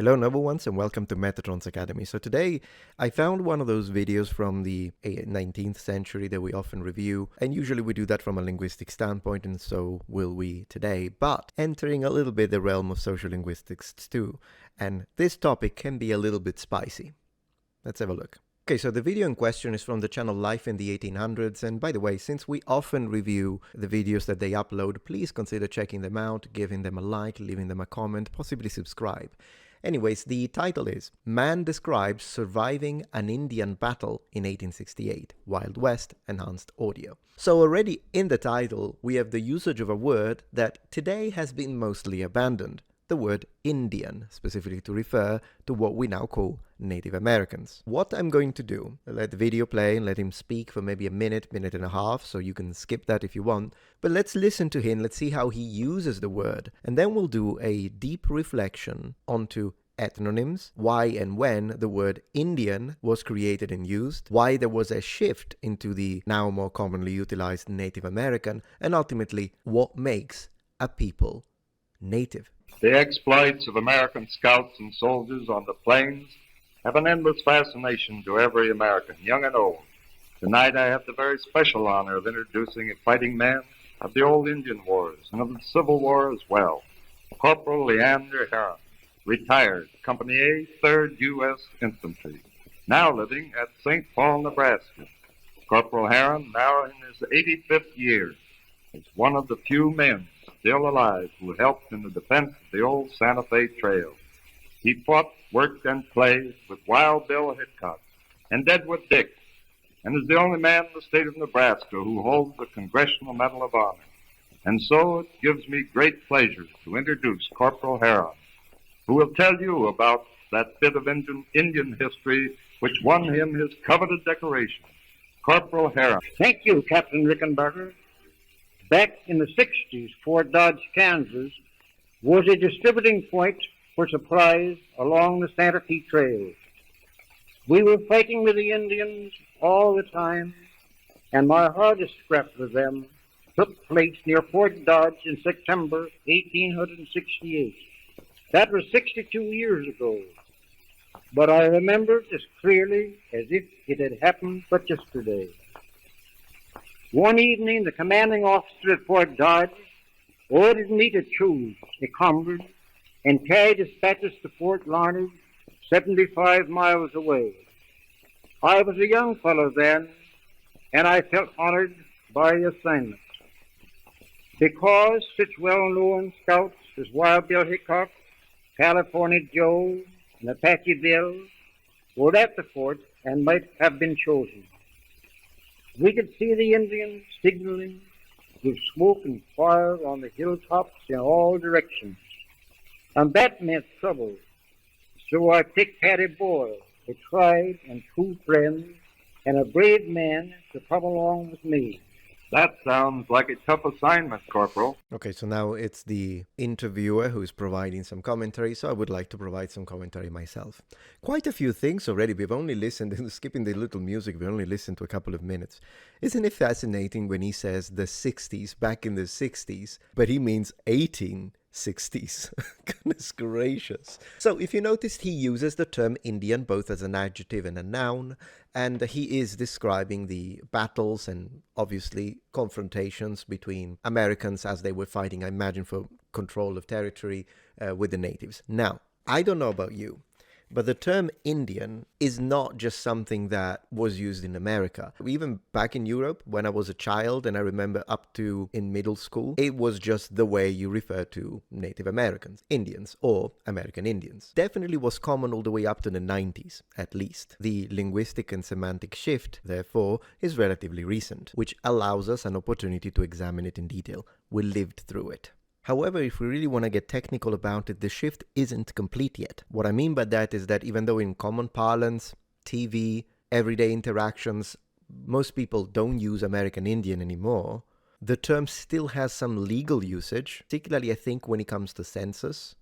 Hello number ones and welcome to Metatron's Academy. So today I found one of those videos from the 19th century that we often review, and usually we do that from a linguistic standpoint, and so will we today, but entering a little bit the realm of social linguistics too, and this topic can be a little bit spicy. Let's have a look. Okay, so the video in question is from the channel Life in the 1800s, and by the way, since we often review the videos that they upload, please consider checking them out, giving them a like, leaving them a comment, possibly subscribe. Anyways, the title is Man Describes Surviving an Indian Battle in 1868, Wild West Enhanced Audio. So already in the title, we have the usage of a word that today has been mostly abandoned, the word Indian, specifically to refer to what we now call Native Americans. What I'm going to do, let the video play and let him speak for maybe a minute and a half, so you can skip that if you want, but let's listen to him, let's see how he uses the word, and then we'll do a deep reflection onto ethnonyms, why and when the word Indian was created and used, why there was a shift into the now more commonly utilized Native American, and ultimately what makes a people native. The exploits of American scouts and soldiers on the plains have an endless fascination to every American, young and old. Tonight I have the very special honor of introducing a fighting man of the old Indian Wars and of the Civil War as well, Corporal Herron, retired, Company A, 3rd U.S. Infantry, now living at St. Paul, Nebraska. Corporal Herron, now in his 85th year, is one of the few men still alive who helped in the defense of the old Santa Fe Trail. He fought, worked, and played with Wild Bill Hickok and Deadwood Dick, and is the only man in the state of Nebraska who holds the Congressional Medal of Honor. And so it gives me great pleasure to introduce Corporal Herron, who will tell you about that bit of Indian history which won him his coveted decoration. Corporal Herron. Thank you, Captain Rickenbacker. Back in the 60s, Fort Dodge, Kansas, was a distributing point for supplies along the Santa Fe Trail. We were fighting with the Indians all the time, and my hardest scrap with them took place near Fort Dodge in September 1868. That was 62 years ago, but I remember it as clearly as if it had happened but yesterday. One evening, the commanding officer at Fort Dodge ordered me to choose a comrade and carry dispatches to Fort Larned, 75 miles away. I was a young fellow then, and I felt honored by the assignment. Because such well-known scouts as Wild Bill Hickok, California Joe, and Apache Bill were at the fort and might have been chosen. We could see the Indians signaling with smoke and fire on the hilltops in all directions. And that meant trouble. So I picked Patty Boyle, a tried and true friend, and a brave man to come along with me. That sounds like a tough assignment, Corporal. Okay, so now it's the interviewer who's providing some commentary, so I would like to provide some commentary myself. Quite a few things already. We've only listened, skipping the little music, we only listened to a couple of minutes. Isn't it fascinating when he says the 60s, back in the 60s, but he means 1860s? Goodness gracious. So if you noticed, he uses the term Indian both as an adjective and a noun, and he is describing the battles and obviously confrontations between Americans as they were fighting, I imagine, for control of territory with the natives. Now, I don't know about you, but the term Indian is not just something that was used in America. Even back in Europe, when I was a child, and I remember up to in middle school, it was just the way you refer to Native Americans, Indians, or American Indians. Definitely was common all the way up to the 90s, at least. The linguistic and semantic shift, therefore, is relatively recent, which allows us an opportunity to examine it in detail. We lived through it. However, if we really want to get technical about it, the shift isn't complete yet. What I mean by that is that even though in common parlance, TV, everyday interactions, most people don't use American Indian anymore, the term still has some legal usage, particularly I think when it comes to census.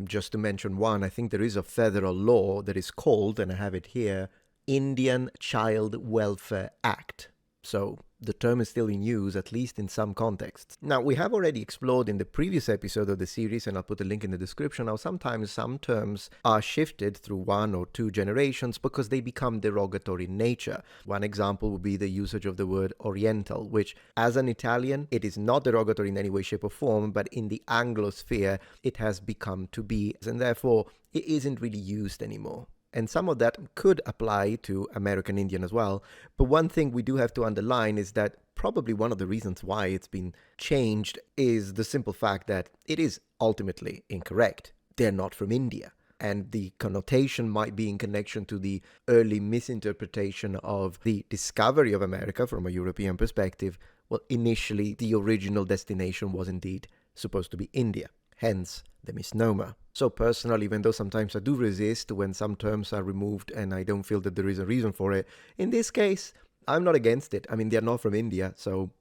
Just to mention one, I think there is a federal law that is called, and I have it here, Indian Child Welfare Act. So the term is still in use, at least in some contexts. Now, we have already explored in the previous episode of the series, and I'll put a link in the description, how sometimes some terms are shifted through one or two generations because they become derogatory in nature. One example would be the usage of the word oriental, which as an Italian, it is not derogatory in any way, shape or form, but in the Anglosphere, it has become to be, and therefore it isn't really used anymore. And some of that could apply to American Indian as well. But one thing we do have to underline is that probably one of the reasons why it's been changed is the simple fact that it is ultimately incorrect. They're not from India. And the connotation might be in connection to the early misinterpretation of the discovery of America from a European perspective. Well, initially, the original destination was indeed supposed to be India. Hence, the misnomer. So personally, even though sometimes I do resist when some terms are removed and I don't feel that there is a reason for it, in this case, I'm not against it. I mean, they're not from India, so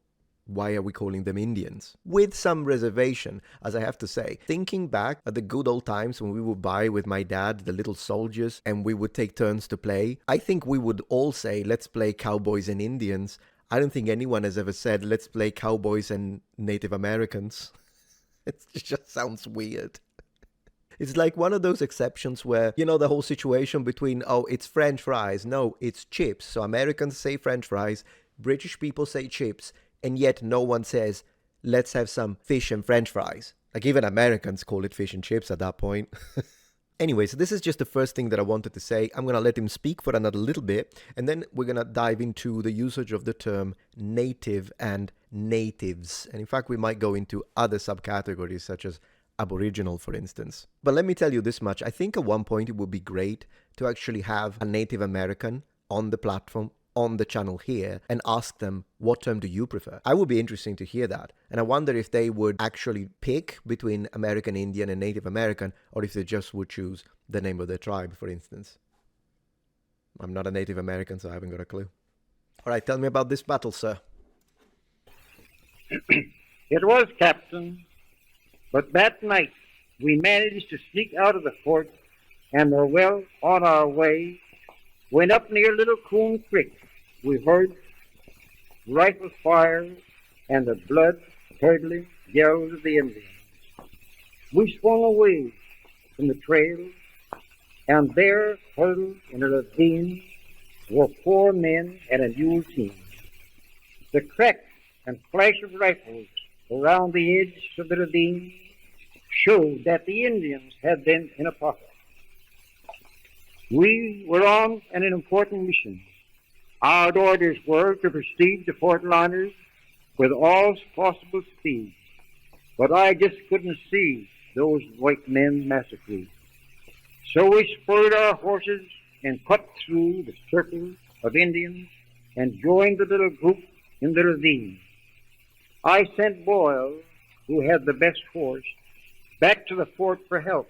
why are we calling them Indians? With some reservation, as I have to say. Thinking back at the good old times when we would buy with my dad the little soldiers and we would take turns to play, I think we would all say, let's play cowboys and Indians. I don't think anyone has ever said, let's play cowboys and Native Americans. It just sounds weird. It's like one of those exceptions where, you know, the whole situation between, oh, it's French fries. No, it's chips. So Americans say French fries, British people say chips, and yet no one says, let's have some fish and French fries. Like even Americans call it fish and chips at that point. Anyway, so this is just the first thing that I wanted to say. I'm going to let him speak for another little bit, and then we're going to dive into the usage of the term native and natives. And in fact, we might go into other subcategories such as Aboriginal, for instance. But let me tell you this much. I think at one point it would be great to actually have a Native American on the platform, on the channel here, and ask them, what term do you prefer? I would be interesting to hear that. And I wonder if they would actually pick between American Indian and Native American, or if they just would choose the name of their tribe, for instance. I'm not a Native American, so I haven't got a clue. All right, tell me about this battle, sir. It was, Captain, but that night we managed to sneak out of the fort and were well on our way when up near Little Coon Creek we heard rifle fire and the blood-curdling yells of the Indians. We swung away from the trail, and there, huddled in a ravine, were 4 men and a mule team. The crack and flash of rifles around the edge of the ravine showed that the Indians had been in a pocket. We were on an important mission. Our orders were to proceed to Fort Larners with all possible speed, but I just couldn't see those white men massacred. So we spurred our horses and cut through the circle of Indians and joined the little group in the ravine. I sent Boyle, who had the best horse, back to the fort for help.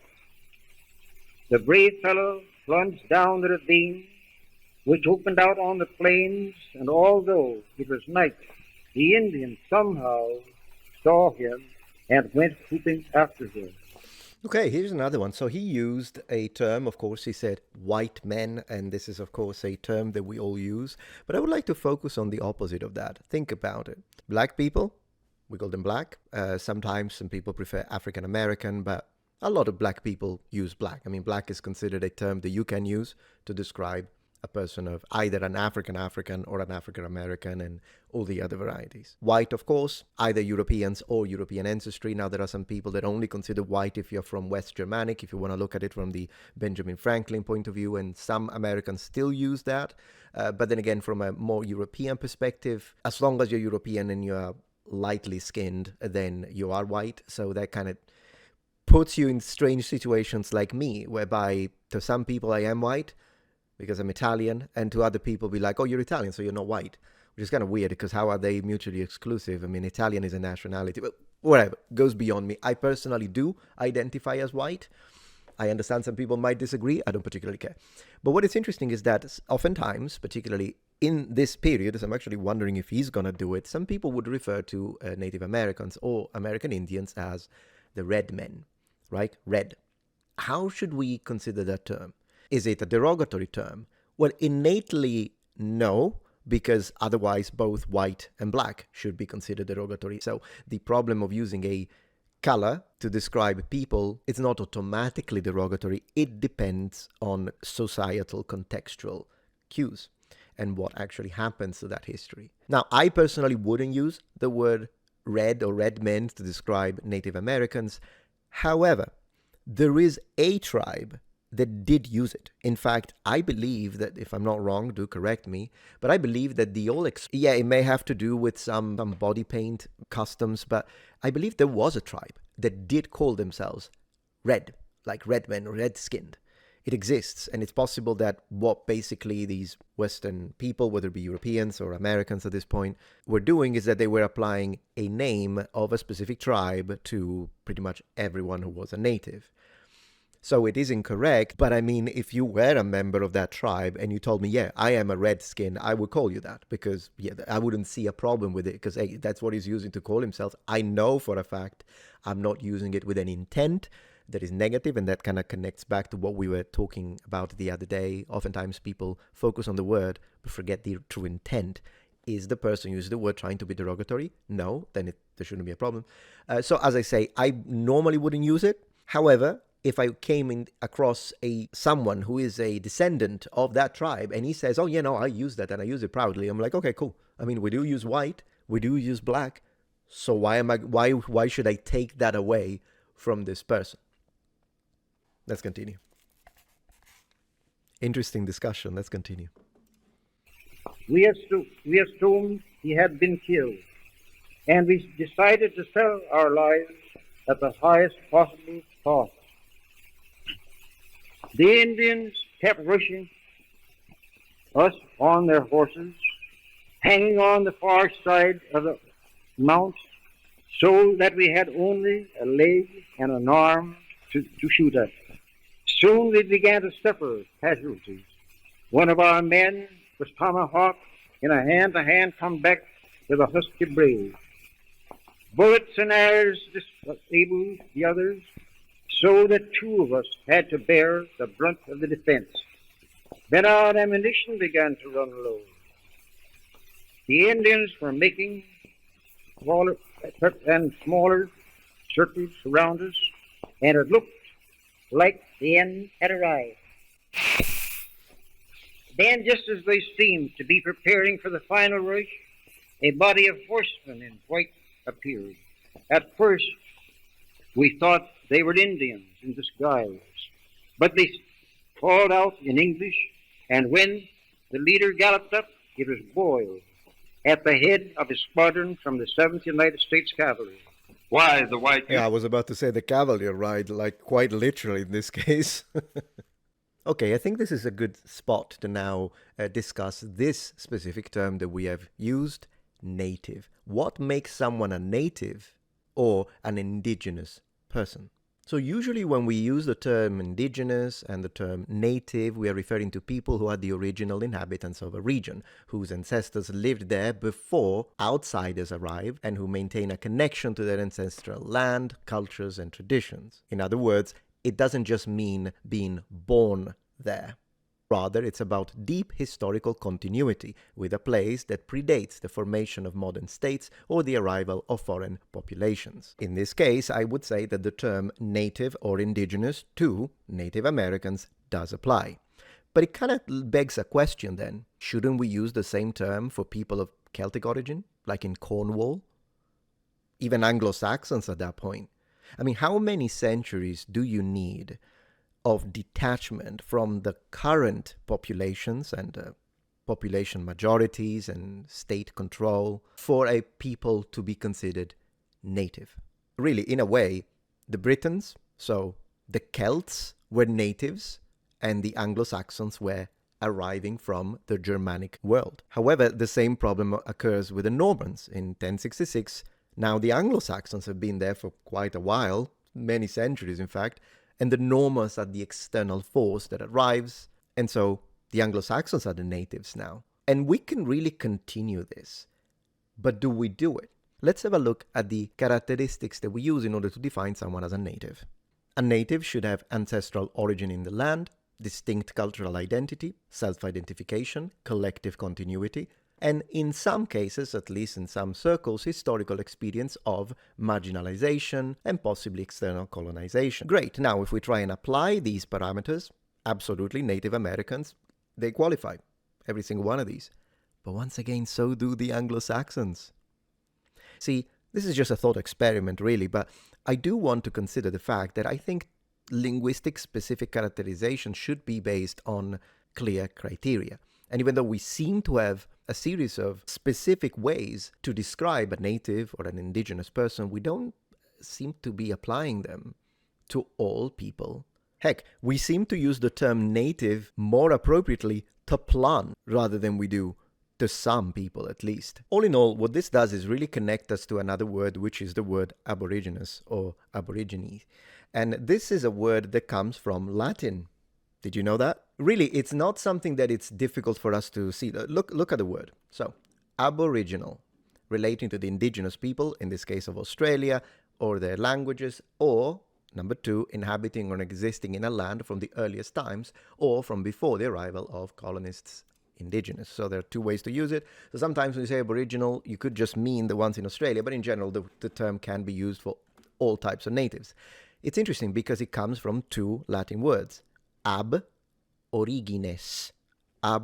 The brave fellow plunged down the ravine, which opened out on the plains, and although it was night, the Indians somehow saw him and went whooping after him. Okay, here's another one. So he used a term, of course, he said white men, and this is, of course, a term that we all use. But I would like to focus on the opposite of that. Think about it. Black people, we call them black. Sometimes some people prefer African American, but a lot of black people use black. I mean, black is considered a term that you can use to describe a person of either an African or an African American and all the other varieties. White, of course, either Europeans or European ancestry. Now, there are some people that only consider white if you're from West Germanic, if you want to look at it from the Benjamin Franklin point of view, and some Americans still use that. But then again, from a more European perspective, as long as you're European and you're lightly skinned, then you are white. So that kind of puts you in strange situations like me, whereby to some people I am white, because I'm Italian, and to other people be like, oh, you're Italian, so you're not white, which is kind of weird, because how are they mutually exclusive? I mean, Italian is a nationality, but whatever, goes beyond me. I personally do identify as white. I understand some people might disagree. I don't particularly care. But what is interesting is that oftentimes, particularly in this period, as I'm actually wondering if he's going to do it, some people would refer to Native Americans or American Indians as the red men, right? Red. How should we consider that term? Is it a derogatory term? Well, innately, no, because otherwise both white and black should be considered derogatory. So the problem of using a color to describe people, it's not automatically derogatory. It depends on societal contextual cues and what actually happens to that history. Now, I personally wouldn't use the word red or red men to describe Native Americans. However, there is a tribe that did use it. In fact, I believe that, if I'm not wrong, do correct me, but I believe that the old, it may have to do with some body paint customs, but I believe there was a tribe that did call themselves red, like red men, red-skinned. It exists, and it's possible that what basically these Western people, whether it be Europeans or Americans at this point, were doing is that they were applying a name of a specific tribe to pretty much everyone who was a native. So it is incorrect, but I mean, if you were a member of that tribe and you told me, yeah, I am a redskin, I would call you that, because I wouldn't see a problem with it, because hey, that's what he's using to call himself. I know for a fact I'm not using it with an intent that is negative, and that kind of connects back to what we were talking about the other day. Oftentimes people focus on the word but forget the true intent. Is the person using the word trying to be derogatory? No, then there shouldn't be a problem. So as I say, I normally wouldn't use it. However, if I came across someone who is a descendant of that tribe and he says, oh, yeah, no, I use that and I use it proudly, I'm like, okay, cool. I mean, we do use white, we do use black. So why should I take that away from this person? Let's continue. Interesting discussion. Let's continue. We assumed he had been killed, and we decided to sell our lives at the highest possible cost. The Indians kept rushing us on their horses, hanging on the far side of the mount, so that we had only a leg and an arm to shoot at. Soon we began to suffer casualties. One of our men was tomahawked in a hand-to-hand combat with a husky brave. Bullets and arrows disabled the others, so that two of us had to bear the brunt of the defense. Then our ammunition began to run low. The Indians were making smaller and smaller circles around us, and it looked like the end had arrived. Then, just as they seemed to be preparing for the final rush, a body of horsemen in white appeared. At first, we thought they were Indians in disguise, but they called out in English, and when the leader galloped up, it was Boyle, at the head of a squadron from the 7th United States Cavalry. Why the white... Yeah, I was about to say the cavalry, right? Like, quite literally in this case. Okay, I think this is a good spot to now discuss this specific term that we have used, native. What makes someone a native or an indigenous person? So usually when we use the term indigenous and the term native, we are referring to people who are the original inhabitants of a region, whose ancestors lived there before outsiders arrived and who maintain a connection to their ancestral land, cultures, and traditions. In other words, it doesn't just mean being born there. Rather, it's about deep historical continuity with a place that predates the formation of modern states or the arrival of foreign populations. In this case, I would say that the term native or indigenous to Native Americans does apply. But it kind of begs a question then. Shouldn't we use the same term for people of Celtic origin, like in Cornwall? Even Anglo-Saxons at that point. I mean, how many centuries do you need of detachment from the current populations and population majorities and state control for a people to be considered native? Really, in a way, the Britons, so the Celts, were natives and the Anglo-Saxons were arriving from the Germanic world. However, the same problem occurs with the Normans in 1066. Now the Anglo-Saxons have been there for quite a while, many centuries in fact, and the Normans are the external force that arrives, and so the Anglo-Saxons are the natives now. And we can really continue this. But do we do it? Let's have a look at the characteristics that we use in order to define someone as a native. A native should have ancestral origin in the land, distinct cultural identity, self-identification, collective continuity, and in some cases, at least in some circles, historical experience of marginalization and possibly external colonization. Great, now if we try and apply these parameters, absolutely Native Americans, they qualify, every single one of these. But once again, so do the Anglo-Saxons. See, this is just a thought experiment really, but I do want to consider the fact that I think linguistic specific characterization should be based on clear criteria. And even though we seem to have a series of specific ways to describe a native or an indigenous person, we don't seem to be applying them to all people. Heck, we seem to use the term native more appropriately to plan rather than we do to some people at least. All in all, what this does is really connect us to another word, which is the word aborigines or aborigines. And this is a word that comes from Latin. Did you know that? Really, it's not something that it's difficult for us to see. Look at the word. So, aboriginal, relating to the indigenous people, in this case of Australia, or their languages, or number 2, inhabiting or existing in a land from the earliest times, or from before the arrival of colonists. Indigenous. So there are 2 ways to use it. So sometimes when you say aboriginal, you could just mean the ones in Australia, but in general, the term can be used for all types of natives. It's interesting because it comes from 2 Latin words, ab origines, at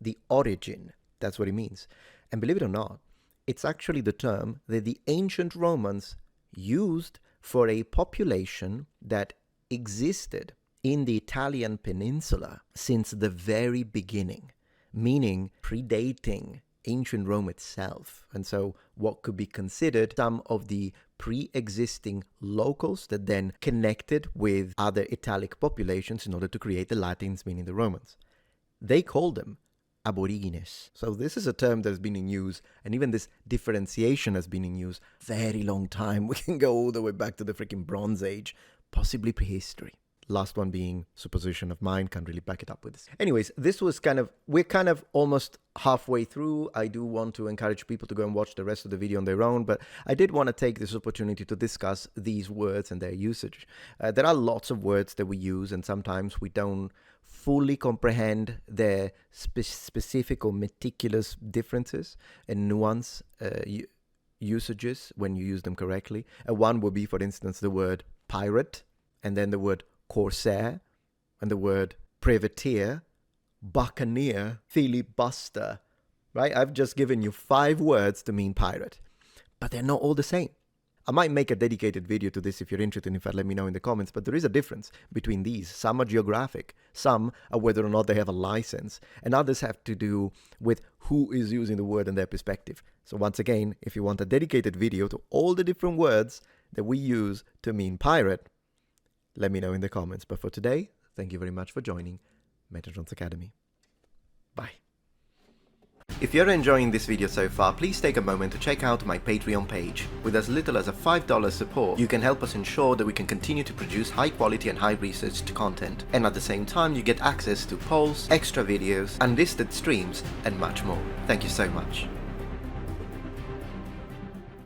the origin. That's what it means. And believe it or not, it's actually the term that the ancient Romans used for a population that existed in the Italian peninsula since the very beginning, meaning predating ancient Rome itself. And so what could be considered some of the pre-existing locals that then connected with other Italic populations in order to create the Latins, meaning the Romans. They called them aborigines. So this is a term that has been in use, and even this differentiation has been in use very long time. We can go all the way back to the freaking Bronze Age, possibly prehistory. Last one being supposition of mine, can't really back it up with this. Anyways, this was we're kind of almost halfway through. I do want to encourage people to go and watch the rest of the video on their own, but I did want to take this opportunity to discuss these words and their usage. There are lots of words that we use, and sometimes we don't fully comprehend their specific or meticulous differences and nuance usages when you use them correctly. One would be, for instance, the word pirate, and then the word corsair, and the word privateer, buccaneer, filibuster, right? I've just given you 5 words to mean pirate, but they're not all the same. I might make a dedicated video to this if you're interested. In fact, let me know in the comments, but there is a difference between these. Some are geographic, some are whether or not they have a license, and others have to do with who is using the word and their perspective. So once again, if you want a dedicated video to all the different words that we use to mean pirate, let me know in the comments. But for today, thank you very much for joining Metatron's Academy. Bye. If you're enjoying this video so far, please take a moment to check out my Patreon page. With as little as a $5 support, you can help us ensure that we can continue to produce high quality and high researched content. And at the same time, you get access to polls, extra videos, unlisted streams, and much more. Thank you so much.